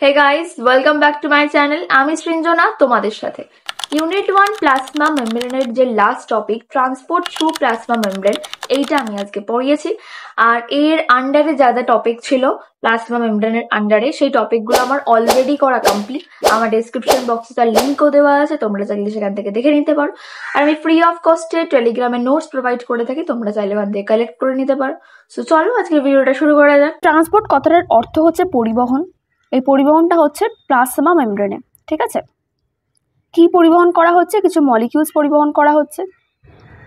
Hey guys, welcome back to my channel. আমি সৃঞ্জনা তোমাদের সাথে ইউনিট 1 প্লাজমা মেমব্রেনের যে last topic transport through plasma membrane এইটা আমি আজকে পড়িয়েছি। আর এর আন্ডারে যা যা টপিক ছিল প্লাজমা মেমব্রেনের আন্ডারে সেই টপিকগুলো আমার অলরেডি করা কমপ্লিট। আমার ডেসক্রিপশন বক্সে তার লিঙ্কও দেওয়া আছে, তোমরা চাইলে সেখান থেকে দেখে নিতে পারো। আর আমি ফ্রি অফ কস্টে টেলিগ্রামে নোটস প্রোভাইড করে থাকি, তোমরা চাইলে ওখান থেকে কালেক্ট করে নিতে পারো। সো চলো আজকে ভিডিওটা শুরু করা যাক। ট্রান্সপোর্ট কথাটার অর্থ হচ্ছে পরিবহন। এই পরিবহনটা হচ্ছে প্লাজমা মেমব্রেনে, ঠিক আছে। কি পরিবহন করা হচ্ছে? কিছু মলিকিউলস পরিবহন করা হচ্ছে।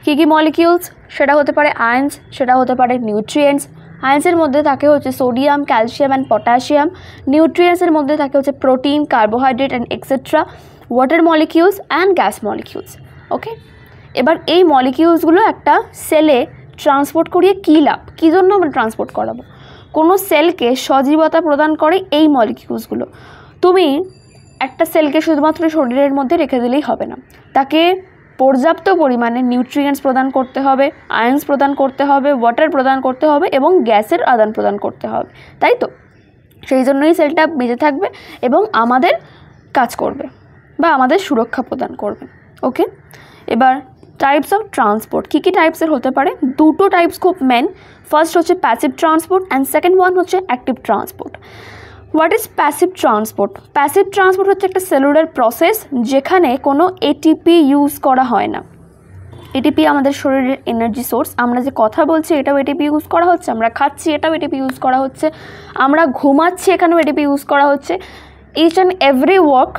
কি মলিকিউলস? সেটা হতে পারে আয়ন্স, সেটা হতে পারে নিউট্রিয়েন্টস। আয়ন্সের মধ্যে থাকে হচ্ছে সোডিয়াম, ক্যালসিয়াম অ্যান্ড পটাশিয়াম। নিউট্রিয়েন্টসের মধ্যে থাকে হচ্ছে protein, carbohydrate and etcetera, water molecules and gas molecules. Okay, এবার এই মলিকিউলসগুলো একটা সেলে ট্রান্সপোর্ট করিয়ে কী লাভ, কী জন্য আমরা ট্রান্সপোর্ট করাবো? কোনো সেলকে সজীবতা প্রদান করে এই মলিকিউলসগুলো। তুমি একটা সেলকে শুধুমাত্র শরীরের মধ্যে রেখে দিলেই হবে না, তাকে পর্যাপ্ত পরিমাণে নিউট্রিয়েন্টস প্রদান করতে হবে, আয়ন্স প্রদান করতে হবে, ওয়াটার প্রদান করতে হবে এবং গ্যাসের আদান প্রদান করতে হবে, তাই তো? সেই জন্যই সেলটা বেঁচে থাকবে এবং আমাদের কাজ করবে বা আমাদের সুরক্ষা প্রদান করবে। ওকে, এবার টাইপস অফ ট্রান্সপোর্ট কী কী টাইপসের হতে পারে? দুটো টাইপস খুব মেন। ফার্স্ট হচ্ছে passive transport and second one হচ্ছে active transport. What is passive transport? Passive transport হচ্ছে একটা সেলুলার প্রসেস যেখানে কোনো এটিপি ইউজ করা হয় না। এটিপি আমাদের শরীরের এনার্জি সোর্স। আমরা যে কথা বলছি এটাও এটিপি ইউজ করা হচ্ছে, আমরা খাচ্ছি এটাও এটিপি ইউজ করা হচ্ছে, আমরা ঘুমাচ্ছি এখানেও এটিপি ইউজ করা হচ্ছে। Each and every work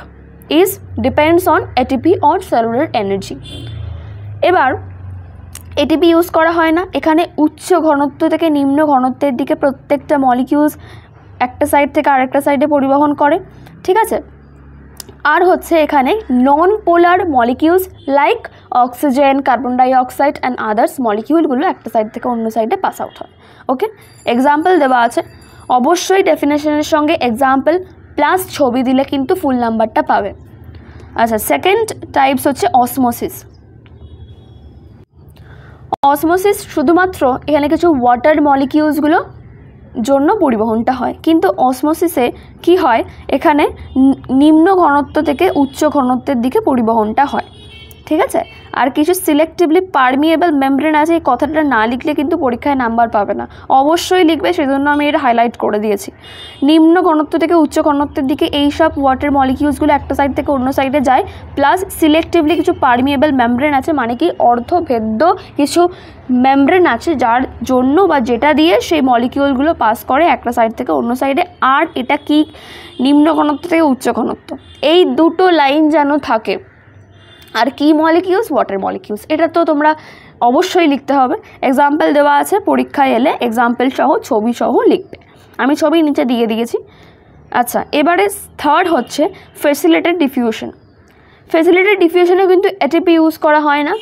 is depends on ATP or cellular energy. এবার এটিপি ইউজ করা হয় না, এখানে উচ্চ ঘনত্ব থেকে নিম্ন ঘনত্বের দিকে প্রত্যেকটা মলিকিউলস একটা সাইড থেকে আরেকটা সাইডে পরিবহন করে, ঠিক আছে। আর হচ্ছে এখানে non polar molecules like oxygen, carbon dioxide and others মলিকিউলগুলো একটা সাইড থেকে অন্য সাইডে পাস আউট হয়। ওকে, এক্সাম্পল দেওয়া আছে, অবশ্যই ডেফিনেশনের সঙ্গে এক্সাম্পল প্লাস ছবি দিলে কিন্তু ফুল নাম্বারটা পাবে। আচ্ছা, সেকেন্ড টাইপস হচ্ছে অসমোসিস। অসমোসিস শুধুমাত্র এখানে কিছু ওয়াটার মলিকিউলসগুলো জন্য পরিবহনটা হয়, কিন্তু অসমোসিসে কি হয়, এখানে নিম্ন ঘনত্ব থেকে উচ্চ ঘনত্বের দিকে পরিবহনটা হয়, ঠিক আছে। আর কিছু সিলেক্টিভলি পারমিয়েবল মেমব্রেন আছে, এই কথাটা না লিখলে কিন্তু পরীক্ষায় নাম্বার পাবে না। অবশ্যই লিখবে, সেজন্য আমি এটা হাইলাইট করে দিয়েছি। নিম্ন ঘনত্ব থেকে উচ্চ ঘনত্বের দিকে এই সব ওয়াটার মলিকিউলসগুলো একটা সাইড থেকে অন্য সাইডে যায়, প্লাস সিলেক্টিভলি কিছু পারমিয়েবল মেমব্রেন আছে, মানে কি অর্ধভেদ্য কিছু মেমব্রেন আছে যার জন্য বা যেটা দিয়ে সেই মলিকিউলগুলো পাস করে একটা সাইড থেকে অন্য সাইডে। আর এটা কি নিম্ন ঘনত্ব থেকে উচ্চ ঘনত্ব, এই দুটো লাইন যেন থাকে। আর কি মলিকিউলস? Water molecules. এটা তো তোমরা অবশ্যই লিখতে হবে। এক্সাম্পল দেওয়া আছে, পরীক্ষায় এলে এক্সাম্পল সহ ছবি সহ লিখবে, আমি ছবি নিচে দিয়ে দিয়েছি। আচ্ছা, এবারে থার্ড হচ্ছে ফ্যাসিলিটেড ডিফিউশন। ফ্যাসিলিটেড ডিফিউশনে কিন্তু এটিপি ইউজ করা হয় না।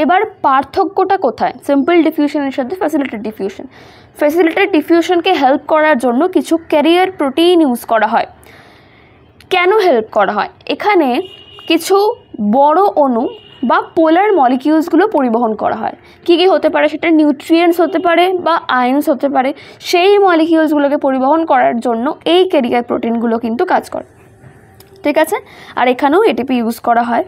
এবার পার্থক্যটা কোথায় সিম্পল ডিফিউশনের সাথে ফ্যাসিলিটেড ডিফিউশন? ফ্যাসিলিটেড ডিফিউশনকে হেল্প করার জন্য কিছু ক্যারিয়ার প্রোটিন ইউজ করা হয়। কেন হেল্প করা হয়? এখানে কিছু বড় অণু বা পোলার মলিকিউলসগুলো পরিবহন করা হয়। কী কী হতে পারে? সেটা নিউট্রিয়েন্টস হতে পারে বা আয়ন্স হতে পারে। সেই মলিকিউলসগুলোকে পরিবহন করার জন্য এই ক্যারিয়ার প্রোটিনগুলো কিন্তু কাজ করে, ঠিক আছে। আর এখানেও এটিপি ইউজ করা হয়।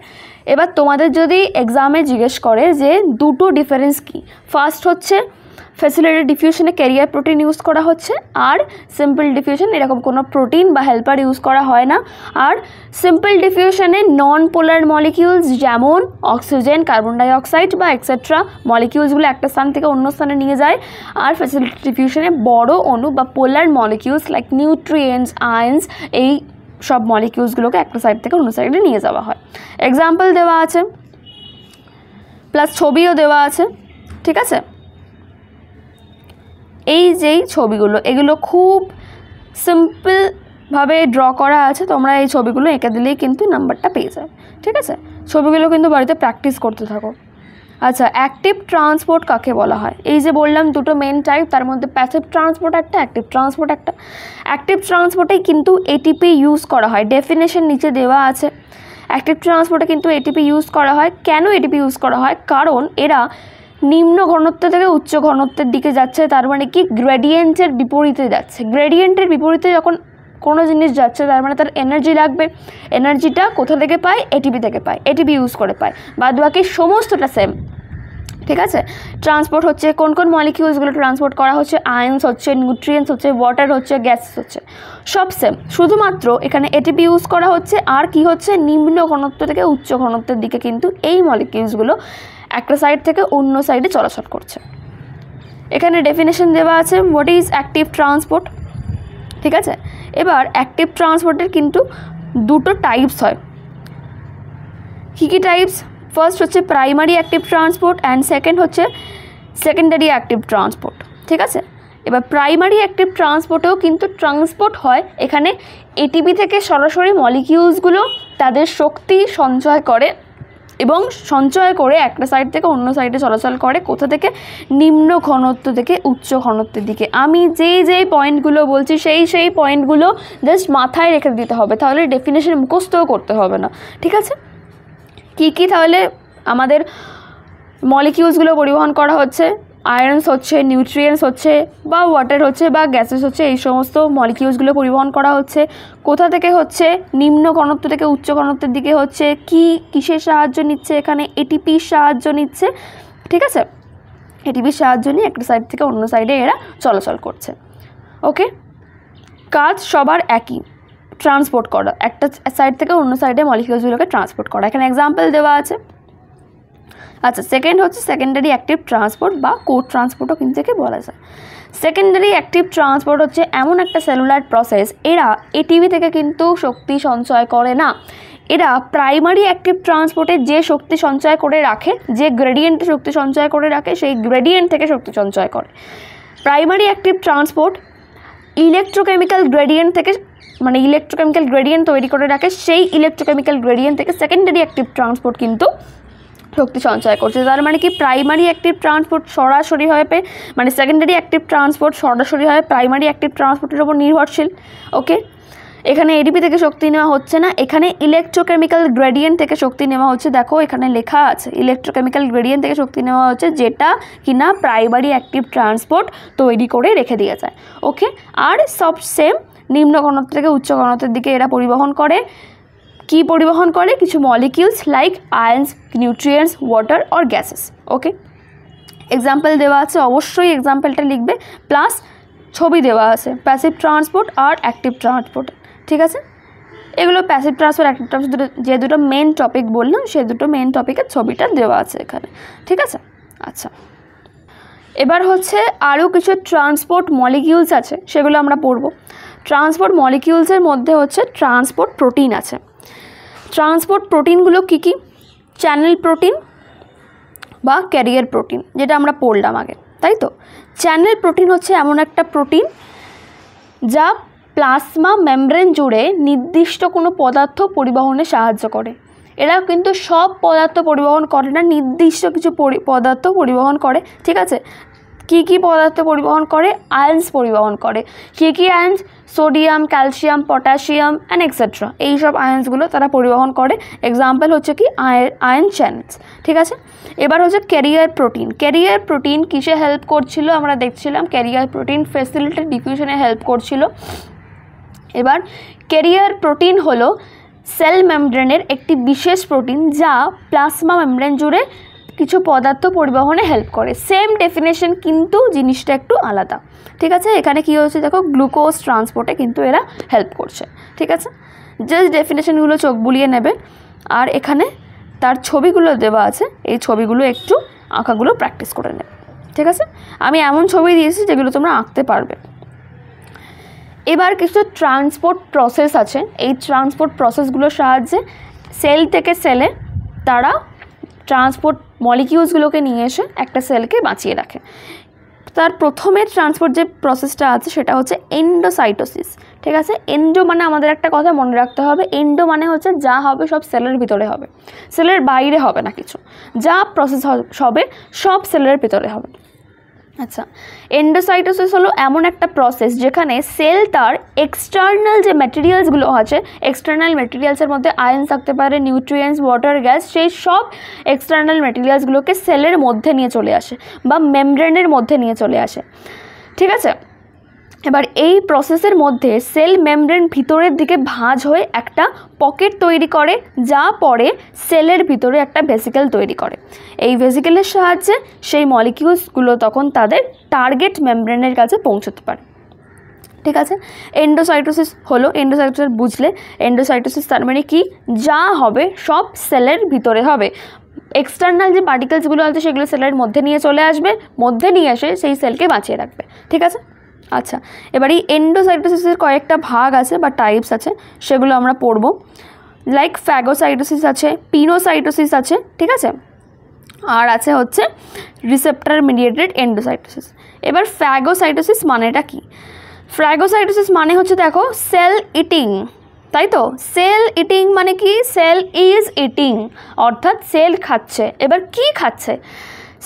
এবার তোমাদের যদি এক্সামে জিজ্ঞেস করে যে দুটো ডিফারেন্স কী, ফার্স্ট হচ্ছে ফ্যাসিলিটেড ডিফিউশনে ক্যারিয়ার প্রোটিন ইউজ করা হচ্ছে, আর সিম্পল ডিফিউশন এরকম কোনো প্রোটিন বা হেল্পার ইউজ করা হয় না। আর সিম্পল ডিফিউশনে নন পোলার মলিকিউলস যেমন অক্সিজেন, কার্বন ডাইঅক্সাইড বা এক্সেট্রা মলিকিউলসগুলো একটা স্থান থেকে অন্য স্থানে নিয়ে যায়। আর ফ্যাসিলিটেড ডিফিউশনে বড় অণু বা পোলার মলিকিউলস লাইক নিউট্রিয়েন্টস, আয়ন্স, এই সব মলিকিউলসগুলোকে একটা সাইড থেকে অন্য সাইডে নিয়ে যাওয়া হয়। এক্সাম্পল দেওয়া আছে প্লাস ছবিও দেওয়া আছে, ঠিক আছে। এই যেই ছবিগুলো, এগুলো খুব সিম্পলভাবে ড্র করা আছে, তোমরা এই ছবিগুলো এঁকে দিলেই কিন্তু নাম্বারটা পেয়ে যাবে, ঠিক আছে। ছবিগুলো কিন্তু বাড়িতে প্র্যাকটিস করতে থাকো। আচ্ছা, অ্যাক্টিভ ট্রান্সপোর্ট কাকে বলা হয়? এই যে বললাম দুটো মেন টাইপ, তার মধ্যে প্যাসিভ ট্রান্সপোর্ট একটা, অ্যাক্টিভ ট্রান্সপোর্ট একটা। অ্যাক্টিভ ট্রান্সপোর্টেই কিন্তু এটিপি ইউজ করা হয়, ডেফিনেশন নিচে দেওয়া আছে। অ্যাক্টিভ ট্রান্সপোর্টে কিন্তু এটিপি ইউজ করা হয়। কেন এটিপি ইউজ করা হয়? কারণ এরা নিম্ন ঘনত্ব থেকে উচ্চ ঘনত্বের দিকে যাচ্ছে, তার মানে কি গ্রেডিয়েন্টের বিপরীতে যাচ্ছে। গ্রেডিয়েন্টের বিপরীতে যখন কোনো জিনিস যাচ্ছে তার মানে তার এনার্জি লাগবে, এনার্জিটা কোথা থেকে পায়, এটিপি থেকে পায়, এটিপি ইউজ করে পায়, বাদ বাকি সমস্তটা সেম। ঠিক আছে, ট্রান্সপোর্ট হচ্ছে কোন কোন মলিকিউলসগুলো ট্রান্সপোর্ট করা হচ্ছে, আয়ন্স হচ্ছে, নিউট্রিয়েন্টস হচ্ছে, ওয়াটার হচ্ছে, গ্যাস হচ্ছে, সব সেম, শুধুমাত্র এখানে এটিপি ইউজ করা হচ্ছে। আর কি হচ্ছে, নিম্ন ঘনত্ব থেকে উচ্চ ঘনত্বের দিকে কিন্তু এই মলিকিউলসগুলো একটা সাইড থেকে অন্য সাইডে চলাচল করছে। এখানে ডেফিনেশন দেওয়া আছে হোয়াট ইজ অ্যাক্টিভ ট্রান্সপোর্ট। ঠিক আছে, এবার অ্যাক্টিভ ট্রান্সপোর্টের কিন্তু দুটো টাইপস হয়। কী কী টাইপস, ফার্স্ট হচ্ছে primary active transport and second হচ্ছে সেকেন্ডারি অ্যাক্টিভ ট্রান্সপোর্ট। ঠিক আছে, এবার প্রাইমারি অ্যাক্টিভ ট্রান্সপোর্টেও কিন্তু ট্রান্সপোর্ট হয়, এখানে এটিপি থেকে সরাসরি মলিকিউলসগুলো তাদের শক্তি সঞ্চয় করে এবং সঞ্চয় করে একটা সাইড থেকে অন্য সাইডে চলাচল করে, কোথা থেকে, নিম্ন ঘনত্ব থেকে উচ্চ ঘনত্বের দিকে। আমি যেই পয়েন্টগুলো বলছি সেই পয়েন্টগুলো জাস্ট মাথায় রেখে দিতে হবে, তাহলে ডেফিনেশন মুখস্থও করতে হবে না। ঠিক আছে, কি তাহলে আমাদের মলিকিউলসগুলো পরিবহন করা হচ্ছে, আয়রনস হচ্ছে, নিউট্রিয়েন্টস হচ্ছে, বা ওয়াটার হচ্ছে, বা গ্যাসেস হচ্ছে, এই সমস্ত মলিকিউলসগুলো পরিবহন করা হচ্ছে। কোথা থেকে হচ্ছে, নিম্ন ঘনত্ব থেকে উচ্চ ঘনত্বের দিকে হচ্ছে। কিসের সাহায্য নিচ্ছে, এখানে এটিপির সাহায্য নিচ্ছে। ঠিক আছে, এটিপির সাহায্য নিয়ে একটা সাইড থেকে অন্য সাইডে এরা চলাচল করছে। ওকে, কাজ সবার একই, ট্রান্সপোর্ট করা, একটা সাইড থেকে অন্য সাইডে মলিকিউলসগুলোকে ট্রান্সপোর্ট করা। এখানে এক্সাম্পল দেওয়া আছে। আচ্ছা, সেকেন্ড হচ্ছে সেকেন্ডারি অ্যাক্টিভ ট্রান্সপোর্ট বা কোড ট্রান্সপোর্টও কিন্তু একে বলা যায়। সেকেন্ডারি অ্যাক্টিভ ট্রান্সপোর্ট হচ্ছে এমন একটা সেলুলার প্রসেস, এরা এটিপি থেকে কিন্তু শক্তি সঞ্চয় করে না, এরা প্রাইমারি অ্যাক্টিভ ট্রান্সপোর্টে যে শক্তি সঞ্চয় করে রাখে, যে গ্রেডিয়েন্টে শক্তি সঞ্চয় করে রাখে, সেই গ্রেডিয়েন্ট থেকে শক্তি সঞ্চয় করে। Primary active transport electrochemical gradient থেকে, মানে ইলেকট্রোকেমিক্যাল গ্রেডিয়েন্ট তৈরি করে রাখে, সেই ইলেকট্রোকেমিক্যাল গ্রেডিয়েন্ট থেকে সেকেন্ডারি অ্যাক্টিভ ট্রান্সপোর্ট কিন্তু শক্তি সঞ্চয় করছে। তার মানে কি, প্রাইমারি অ্যাক্টিভ ট্রান্সপোর্ট সরাসরি হয় মানে সেকেন্ডারি অ্যাক্টিভ ট্রান্সপোর্ট সরাসরি হয় প্রাইমারি অ্যাক্টিভ ট্রান্সপোর্টের উপর নির্ভরশীল। ওকে, এখানে এডিপি থেকে শক্তি নেওয়া হচ্ছে না, এখানে ইলেকট্রোকেমিক্যাল গ্রেডিয়েন্ট থেকে শক্তি নেওয়া হচ্ছে। দেখো এখানে লেখা আছে ইলেকট্রোকেমিক্যাল গ্রেডিয়েন্ট থেকে শক্তি নেওয়া হচ্ছে, যেটা কিনা প্রাইমারি অ্যাক্টিভ ট্রান্সপোর্ট তৈরি করে রেখে দিয়ে যায়। ওকে, আর সব সেম, নিম্ন ঘনত্ব থেকে উচ্চ ঘনত্বের দিকে এরা পরিবহন করে। কি পরিবহন করে, কিছু molecules like আয়ন্স, nutrients, water or gases. Okay, example দেওয়া আছে, অবশ্যই এক্সাম্পলটা লিখবে, প্লাস ছবি দেওয়া আছে প্যাসিভ ট্রান্সপোর্ট আর অ্যাক্টিভ ট্রান্সপোর্ট। ঠিক আছে, এগুলো প্যাসিভ ট্রান্সপোর্ট, অ্যাক্টিভ ট্রান্সপোর্ট যে দুটো মেন টপিক বললাম, সেই দুটো মেন টপিকের ছবিটা দেওয়া আছে এখানে। ঠিক আছে, আচ্ছা, এবার হচ্ছে আরও কিছু ট্রান্সপোর্ট মলিকিউলস আছে, সেগুলো আমরা পড়ব। ট্রান্সপোর্ট মলিকিউলসের মধ্যে হচ্ছে ট্রান্সপোর্ট প্রোটিন আছে। ট্রান্সপোর্ট প্রোটিনগুলো কী কী, চ্যানেল প্রোটিন বা ক্যারিয়ার প্রোটিন, যেটা আমরা পড়লাম আগে, তাই তো। চ্যানেল প্রোটিন হচ্ছে এমন একটা প্রোটিন যা প্লাজমা মেমব্রেন জুড়ে নির্দিষ্ট কোনো পদার্থ পরিবহনে সাহায্য করে। এরা কিন্তু সব পদার্থ পরিবহন করে না, নির্দিষ্ট কিছু পদার্থ পরিবহন করে। ঠিক আছে, কী পদার্থ পরিবহন করে, আয়ন্স পরিবহন করে। কী ions, sodium, calcium, potassium and etcetera, এইসব আয়ন্সগুলো তারা পরিবহন করে। এক্সাম্পল হচ্ছে কি আয়ন চ্যানেলস। ঠিক আছে, এবার হচ্ছে ক্যারিয়ার প্রোটিন। ক্যারিয়ার প্রোটিন কিসে হেল্প করছিল, আমরা দেখছিলাম ক্যারিয়ার প্রোটিন ফেসিলিটি ডিফিউশনে হেল্প করছিল। এবার ক্যারিয়ার প্রোটিন হলো সেল মেমব্রেনের একটি বিশেষ প্রোটিন যা প্লাজমা মেমব্রেন জুড়ে কিছু পদার্থ পরিবহনে হেল্প করে। সেম ডেফিনেশন, কিন্তু জিনিসটা একটু আলাদা। ঠিক আছে, এখানে কী হচ্ছে দেখো, গ্লুকোজ ট্রান্সপোর্টে কিন্তু এরা হেল্প করছে। ঠিক আছে, জাস্ট ডেফিনেশনগুলো চোখ বুলিয়ে নেবে, আর এখানে তার ছবিগুলো দেওয়া আছে, এই ছবিগুলো একটু আঁকাগুলো প্র্যাকটিস করে নেবে। ঠিক আছে, আমি এমন ছবি দিয়েছি যেগুলো তোমরা আঁকতে পারবে। এবার কিছু ট্রান্সপোর্ট প্রসেস আছে, এই ট্রান্সপোর্ট প্রসেসগুলোর সাহায্যে সেল থেকে সেলে তারা ট্রান্সপোর্ট মলিকিউলসগুলোকে নিয়ে এসে একটা সেলকে বাঁচিয়ে রাখে। তার প্রথমে ট্রান্সপোর্ট যে প্রসেসটা আছে সেটা হচ্ছে এন্ডোসাইটোসিস। ঠিক আছে, এন্ডো মানে আমাদের একটা কথা মনে রাখতে হবে, এন্ডো মানে হচ্ছে যা হবে সব সেলের ভিতরে হবে, সেলের বাইরে হবে না কিছু, যা প্রসেস হবে সব সেলের ভিতরে হবে। আচ্ছা, এন্ডোসাইটোসিস হলো এমন একটা প্রসেস যেখানে সেল তার এক্সটার্নাল যে ম্যাটেরিয়ালসগুলো আছে, এক্সটার্নাল ম্যাটেরিয়ালসের মধ্যে আয়ন থাকতে পারে, নিউট্রিয়েন্টস, ওয়াটার, গ্যাস, সেই সব এক্সটার্নাল ম্যাটেরিয়ালসগুলোকে সেলের মধ্যে নিয়ে চলে আসে বা মেমব্রেনের মধ্যে নিয়ে চলে আসে। ঠিক আছে, এবার এই প্রসেসের মধ্যে সেল মেমব্রেন ভিতরের দিকে ভাঁজ হয়ে একটা পকেট তৈরি করে, যা পরে সেলের ভিতরে একটা ভেসিকেল তৈরি করে। এই ভেসিকেলের সাহায্যে সেই মলিকিউলসগুলো তখন তাদের টার্গেট মেমব্রেনের কাছে পৌঁছতে পারে। ঠিক আছে, এন্ডোসাইটোসিস হলো, এন্ডোসাইটোসিস বুঝলে, এন্ডোসাইটোসিস তার মানে কি, যা হবে সব সেলের ভিতরে হবে। এক্সটার্নাল যে পার্টিকেলসগুলো আছে সেগুলো সেলের মধ্যে নিয়ে চলে আসবে, মধ্যে নিয়ে এসে সেই সেলকে বাঁচিয়ে রাখবে। ঠিক আছে, আচ্ছা, এবার এই এন্ডোসাইটোসিসের কয়েকটা ভাগ আছে বা টাইপস আছে, সেগুলো আমরা পড়ব। লাইক ফ্যাগোসাইটোসিস আছে, পিনোসাইটোসিস আছে, ঠিক আছে, আর আছে হচ্ছে রিসেপ্টর মিডিয়েটেড এন্ডোসাইটোসিস। এবার ফ্যাগোসাইটোসিস মানেটা কি? ফ্যাগোসাইটোসিস মানে হচ্ছে, দেখো, সেল ইটিং, তাই তো? সেল ইটিং মানে কি? সেল ইজ ইটিং, অর্থাৎ সেল খাচ্ছে। এবার কি খাচ্ছে?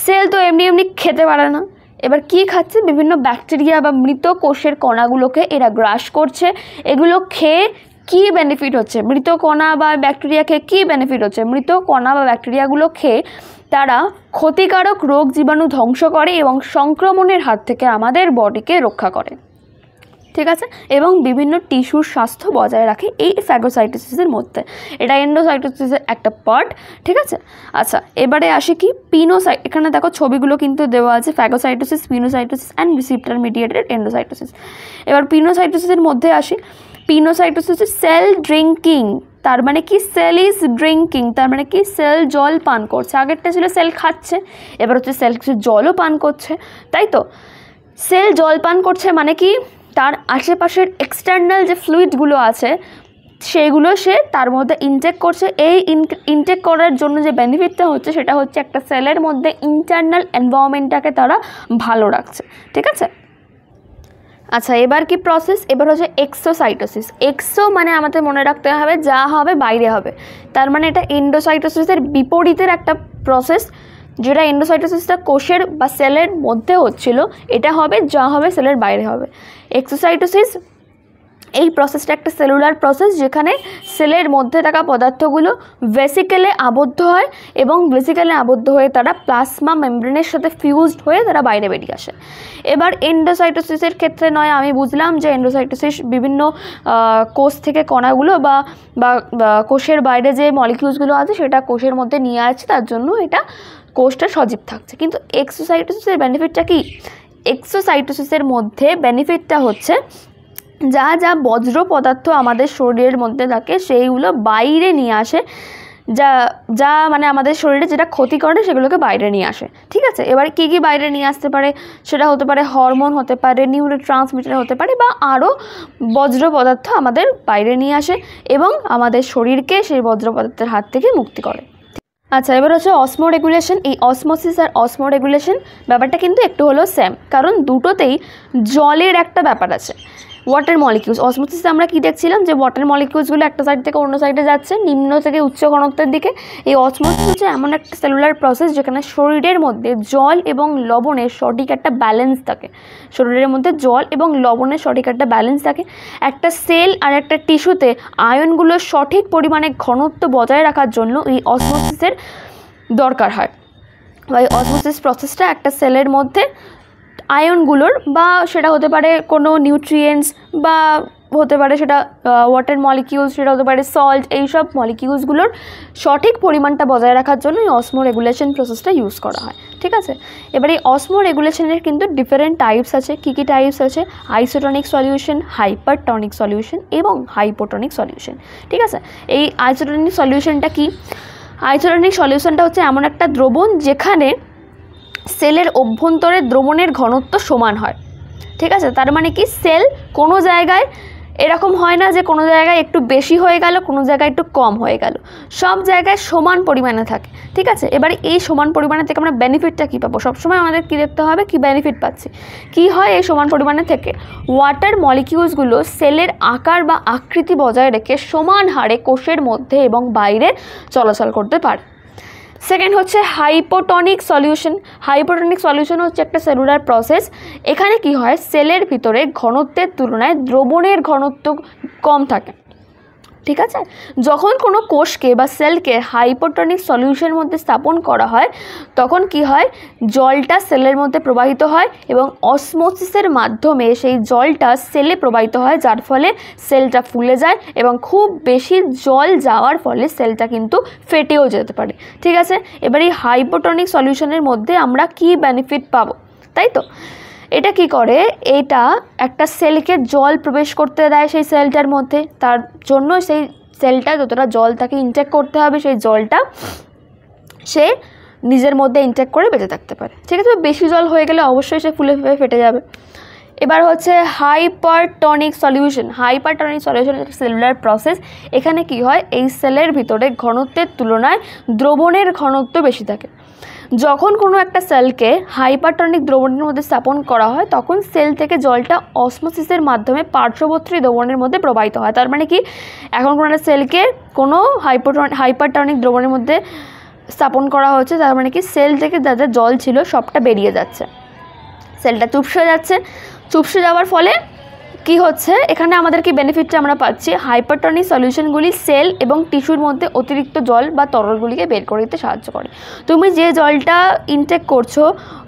সেল তো এমনি এমনি খেতে পারে না, এবার কি খাচ্ছে? বিভিন্ন ব্যাকটেরিয়া বা মৃত কোষের কণাগুলোকে এরা গ্রাস করছে। এগুলো খেয়ে কী বেনিফিট হচ্ছে? মৃত কণা বা ব্যাকটেরিয়া খেয়ে কী বেনিফিট হচ্ছে? মৃত কণা বা ব্যাকটেরিয়াগুলো খেয়ে তারা ক্ষতিকারক রোগ জীবাণু ধ্বংস করে এবং সংক্রমণের হাত থেকে আমাদের বডিকে রক্ষা করে। ঠিক আছে, এবং বিভিন্ন টিস্যুর স্বাস্থ্য বজায় রাখে এই ফ্যাগোসাইটোসিসের মধ্যে। এটা এন্ডোসাইটোসিসের একটা পার্ট। ঠিক আছে, আচ্ছা, এবারে আসি কি এখানে দেখো ছবিগুলো কিন্তু দেওয়া আছে, phagocytosis, pinocytosis and receptor mediated endocytosis. এবার পিনোসাইটোসিসের মধ্যে আসি। পিনোসাইটোসিস সেল ড্রিঙ্কিং, তার মানে কি? সেল ইজ ড্রিঙ্কিং, তার মানে কি? সেল জল পান করছে। আগেরটা ছিল সেল খাচ্ছে, এবার হচ্ছে সেল কিছু জলও পান করছে, তাই তো? সেল জল পান করছে মানে কি? তার আশেপাশের এক্সটার্নাল যে ফ্লুইডগুলো আছে সেইগুলো সে তার মধ্যে ইনটেক করছে। এই ইনটেক করার জন্য যে বেনিফিটটা হচ্ছে সেটা হচ্ছে একটা সেলের মধ্যে ইন্টারনাল এনভায়রনমেন্টটাকে তারা ভালো রাখছে। ঠিক আছে, আচ্ছা, এবার কি প্রসেস? এবার হচ্ছে এক্সোসাইটোসিস। এক্সো মানে আমাদের মনে রাখতে হবে যা হবে বাইরে হবে, তার মানে এটা এন্ডোসাইটোসিসের বিপরীতের একটা প্রসেস। যেটা এন্ডোসাইটোসিসটা কোষের বা সেলের মধ্যে হচ্ছিল, এটা হবে যা হবে সেলের বাইরে হবে। এক্সোসাইটোসিস এই প্রসেসটা একটা সেলুলার প্রসেস, যেখানে সেলের মধ্যে থাকা পদার্থগুলো ভেসিকেলে আবদ্ধ হয় এবং ভেসিকেলে আবদ্ধ হয়ে তারা প্লাজমা মেমব্রেনের সাথে ফিউজড হয়ে তারা বাইরে বেরিয়ে আসে। এবার এন্ডোসাইটোসিসের ক্ষেত্রে নয়, আমি বুঝলাম যে এন্ডোসাইটোসিস বিভিন্ন কোষ থেকে কণাগুলো বা কোষের বাইরে যে মলিকিউলসগুলো আছে সেটা কোষের মধ্যে নিয়ে আসছে, তার জন্য এটা কোষটা সজীব থাকছে। কিন্তু এক্সোসাইটোসিসের বেনিফিটটা কি? এক্সোসাইটোসিসের মধ্যে বেনিফিটটা হচ্ছে যা যা বজ্র পদার্থ আমাদের শরীরের মধ্যে থাকে সেইগুলো বাইরে নিয়ে আসে, যা মানে আমাদের শরীরে যেটা ক্ষতি করে সেগুলোকে বাইরে নিয়ে আসে। ঠিক আছে, এবার কী কী বাইরে নিয়ে আসতে পারে? সেটা হতে পারে হরমোন, হতে পারে নিউরোট্রান্সমিটার, হতে পারে বা আরও বজ্র পদার্থ আমাদের বাইরে নিয়ে আসে এবং আমাদের শরীরকে সেই বজ্র পদার্থের হাত থেকে মুক্তি করে। আচ্ছা, এবার হচ্ছে অসমো রেগুলেশন। এই অসমোসিস আর অসমো রেগুলেশন ব্যাপারটা কিন্তু একটু হলেও সেম, কারণ দুটোতেই জলের একটা ব্যাপার আছে। ওয়াটার মলিকিউলস, অসমোসিসে আমরা কি দেখছিলাম যে ওয়াটার মলিকিউলসগুলো একটা সাইড থেকে অন্য সাইডে যাচ্ছে, নিম্ন থেকে উচ্চ ঘনত্বের দিকে। এই অসমোসিস হচ্ছে এমন একটা সেলুলার প্রসেস যেখানে শরীরের মধ্যে জল এবং লবণের সঠিক একটা ব্যালেন্স থাকে। শরীরের মধ্যে জল এবং লবণের সঠিক একটা ব্যালেন্স থাকে। একটা সেল আর একটা টিস্যুতে আয়নগুলোর সঠিক পরিমাণে ঘনত্ব বজায় রাখার জন্য এই অসমোসিসের দরকার হয়। এই অসমোসিস প্রসেসটা একটা সেলের মধ্যে আয়নগুলোর, বা সেটা হতে পারে কোনো নিউট্রিয়েন্টস, বা হতে পারে সেটা ওয়াটার মলিকিউলস, সেটা হতে পারে সল্ট, এইসব মলিকিউলসগুলোর সঠিক পরিমাণটা বজায় রাখার জন্য এই অসমো রেগুলেশন প্রসেসটা ইউজ করা হয়। ঠিক আছে, এবার এই অসমো রেগুলেশনের কিন্তু ডিফারেন্ট টাইপস আছে। কী কী টাইপস আছে? আইসোটনিক সলিউশন, হাইপারটনিক সলিউশন এবং হাইপোটনিক সলিউশন। ঠিক আছে, এই আইসোটনিক সলিউশনটা কি? আইসোটনিক সলিউশনটা হচ্ছে এমন একটা দ্রবণ যেখানে সেলের অভ্যন্তরে দ্রবণের ঘনত্ব সমান হয়। ঠিক আছে, তার মানে কি? সেল কোনো জায়গায় এরকম হয় না যে কোনো জায়গায় একটু বেশি হয়ে গেল, কোনো জায়গায় একটু কম হয়ে গেল, সব জায়গায় সমান পরিমাণে থাকে। ঠিক আছে, এবার এই সমান পরিমাণে থেকে আমরা বেনিফিটটা কী পাবো? সবসময় আমাদের কী দেখতে হবে, কি বেনিফিট পাচ্ছি। কি হয় এই সমান পরিমাণে থেকে? ওয়াটার মলিকিউলসগুলো সেলের আকার বা আকৃতি বজায় রেখে সমান হারে কোষের মধ্যে এবং বাইরে চলাচল করতে পারে। সেকেন্ড হচ্ছে হাইপোটনিক সলিউশন। হাইপোটনিক সলিউশন হচ্ছে একটা সেলুলার প্রসেস। এখানে কি হয়? সেলের ভিতরে ঘনত্বের তুলনায় দ্রবণের ঘনত্ব কম থাকে। ঠিক আছে। যখন কোনো কোষকে বা সেলকে হাইপোটনিক সলিউশনের মধ্যে স্থাপন করা হয় তখন কি হয়, জলটা সেলের মধ্যে প্রবাহিত হয় এবং অসমোসিসের মাধ্যমে সেই জলটা সেলে প্রবাহিত হয়, যার ফলে সেলটা ফুলে যায় এবং খুব বেশি জল যাওয়ার ফলে সেলটা কিন্তু ফেটেও যেতে পারে। ঠিক আছে, এবার এই হাইপোটনিক সলিউশনের মধ্যে আমরা কি বেনিফিট পাবো, তাই তো? এটা কি করে, এটা একটা সেলকে জল প্রবেশ করতে দেয় সেই সেলটার মধ্যে, তার জন্য সেই সেলটা যতটা জল তাকে ইনটেক করতে হবে সেই জলটা সে নিজের মধ্যে ইনটেক করে বেঁচে থাকতে পারে। ঠিক আছে, বেশি জল হয়ে গেলে অবশ্যই সে ফুলে ফেটে যাবে। এবার হচ্ছে হাইপারটনিক সলিউশন। হাইপারটনিক সলিউশন একটা সেলুলার প্রসেস। এখানে কি হয়, এই সেলের ভিতরে ঘনত্বের তুলনায় দ্রবণের ঘনত্ব বেশি থাকে। যখন কোনো একটা সেলকে হাইপারটনিক দ্রবণের মধ্যে স্থাপন করা হয় তখন সেল থেকে জলটা অসমোসিসের মাধ্যমে পার্শ্ববর্তী দ্রবণের মধ্যে প্রবাহিত হয়। তার মানে কি, এখন কোনো একটা সেলকে কোনো হাইপারটনিক দ্রবণের মধ্যে স্থাপন করা হচ্ছে, তার মানে কি সেল থেকে যা যা জল ছিল সবটা বেরিয়ে যাচ্ছে, সেলটা চুপসে যাচ্ছে। চুপসে যাওয়ার ফলে কি হচ্ছে, এখানে আমাদের কি বেনিফিটটা আমরা পাচ্ছি, হাইপারটনিক সলিউশনগুলি সেল এবং টিস্যুর মধ্যে অতিরিক্ত জল বা তরলগুলিকে বের করে দিতে সাহায্য করে। তুমি যে জলটা ইনটেক করছো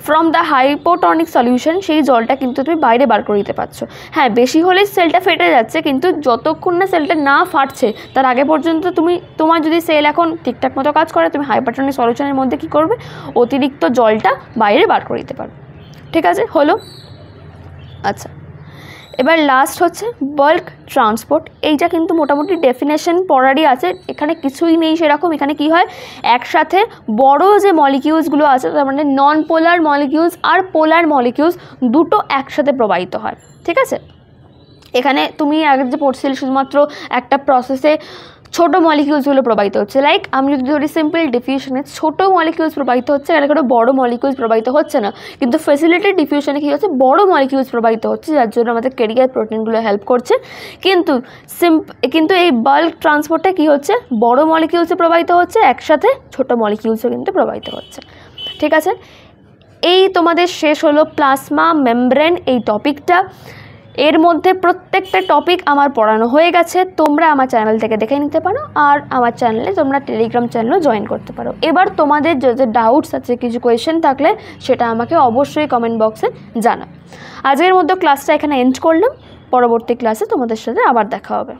ফ্রম দ্য হাইপোটনিক সলিউশন সেই জলটা কিন্তু তুমি বাইরে বার করে দিতে পারছো। হ্যাঁ, বেশি হলে সেলটা ফেটে যাচ্ছে, কিন্তু যতক্ষণ না সেলটা না ফাটছে তার আগে পর্যন্ত তোমার যদি সেল এখন ঠিকঠাক মতো কাজ করে, তুমি হাইপারটনিক সলিউশনের মধ্যে কি করবে, অতিরিক্ত জলটা বাইরে বার করে দিতে পারবে। ঠিক আছে, হলো। আচ্ছা, এবার লাস্ট হচ্ছে বাল্ক ট্রান্সপোর্ট। এইটা কিন্তু মোটামুটি ডেফিনেশন পড়ারই আছে, এখানে কিছুই নেই সেরকম। এখানে কি হয়, একসাথে বড় যে মলিকিউলসগুলো আছে, তার মানে নন পোলার মলিকিউলস আর পোলার মলিকিউলস দুটো একসাথে প্রবাহিত হয়। ঠিক আছে, এখানে তুমি আগে যে পড়ছিলে শুধুমাত্র একটা প্রসেসে ছোটো মলিকিউলসগুলো প্রবাহিত হচ্ছে, লাইক আমি যদি ধরি সিম্পল ডিফিউশনে ছোটো মলিকিউলস প্রবাহিত হচ্ছে, এখানে কোনো বড়ো মলিকিউলস প্রবাহিত হচ্ছে না। কিন্তু ফ্যাসিলিটেড ডিফিউশনে কী হচ্ছে, বড় মলিকিউলস প্রবাহিত হচ্ছে, যার জন্য আমাদের ক্যারিয়ার প্রোটিনগুলো হেল্প করছে। কিন্তু এই বাল্ক ট্রান্সপোর্টে কী হচ্ছে, বড় মলিকিউলসে প্রবাহিত হচ্ছে, একসাথে ছোটো মলিকিউলসও কিন্তু প্রবাহিত হচ্ছে। ঠিক আছে, এই তোমাদের শেষ হলো প্লাজমা মেমব্রেন এই টপিকটা। এর মধ্যে প্রত্যেকটা টপিক আমার পড়ানো হয়ে গেছে, তোমরা আমার চ্যানেল থেকে দেখে নিতে পারো, আর আমার চ্যানেলে তোমরা টেলিগ্রাম চ্যানেলও জয়েন করতে পারো। এবার তোমাদের যে যে ডাউটস আছে, কিছু কোয়েশ্চেন থাকলে সেটা আমাকে অবশ্যই কমেন্ট বক্সে জানাও। আজকের মধ্যে ক্লাসটা এখানে এন্ড করলাম, পরবর্তী ক্লাসে তোমাদের সাথে আবার দেখা হবে।